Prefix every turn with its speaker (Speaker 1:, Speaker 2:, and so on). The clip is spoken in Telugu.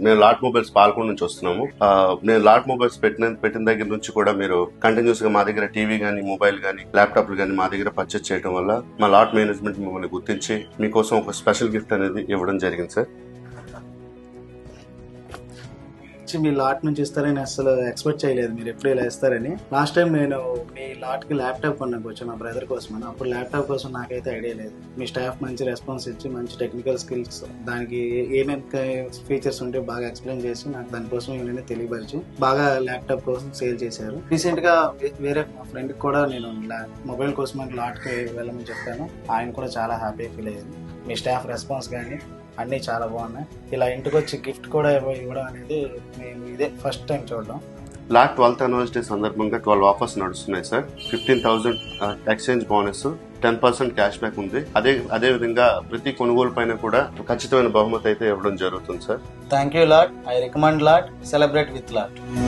Speaker 1: నేను లాట్ మొబైల్స్ పాల్గొండ నుంచి వస్తున్నాము. నేను లాట్ మొబైల్స్ పెట్టిన దగ్గర నుంచి కూడా మీరు కంటిన్యూస్ గా మా దగ్గర టీవీ గానీ, మొబైల్ గానీ, ల్యాప్టాప్లు గానీ మా దగ్గర పర్చేస్ చేయడం వల్ల మా లాట్ మేనేజ్మెంట్ మిమ్మల్ని గుర్తించి మీకోసం ఒక స్పెషల్ గిఫ్ట్ అనేది ఇవ్వడం జరిగింది సార్.
Speaker 2: మీ లాట్ నుంచి ఇస్తారని అసలు ఎక్స్పెక్ట్ చేయలేదు మీరు ఎప్పుడు ఇలా ఇస్తారని. లాస్ట్ టైం నేను మీ లాట్ కి ల్యాప్టాప్ కొన్నాకు వచ్చాను మా బ్రదర్ కోసం. అప్పుడు ల్యాప్టాప్ కోసం నాకైతే ఐడియా లేదు. మీ స్టాఫ్ మంచి రెస్పాన్స్ ఇచ్చి మంచి టెక్నికల్ స్కిల్స్ దానికి ఏమేమి ఫీచర్స్ ఉంటే బాగా ఎక్స్ప్లెయిన్ చేసి నాకు దానికోసం ఏమైనా తెలియపరిచి బాగా ల్యాప్టాప్ కోసం సేల్ చేశారు. రీసెంట్ గా వేరే మా ఫ్రెండ్ కూడా నేను మొబైల్ కోసం లాట్ కి వెళ్ళమని చెప్పాను. ఆయన కూడా చాలా హ్యాపీ ఫీల్ అయ్యింది. మీ స్టాఫ్ రెస్పాన్స్ కానీ అన్నీ చాలా బాగున్నాయి. ఇలా ఇంటికి వచ్చి గిఫ్ట్ కూడా ఇవ్వడం అనేది మేము ఇదే ఫస్ట్ టైం చూడడం.
Speaker 1: లాట్ 12th anniversary సందర్భంగా 12 ఆఫర్స్ నడుస్తున్నాయి sir. 15,000 exchange bonus, 10% cash back ఉంది. అదే విధంగా ప్రతి కొనుగోలు పైన కూడా ఖచ్చితమైన బహుమతి అయితే ఇవ్వడం జరుగుతుంది sir.
Speaker 2: Thank you lot. I recommend lot. Celebrate with lot.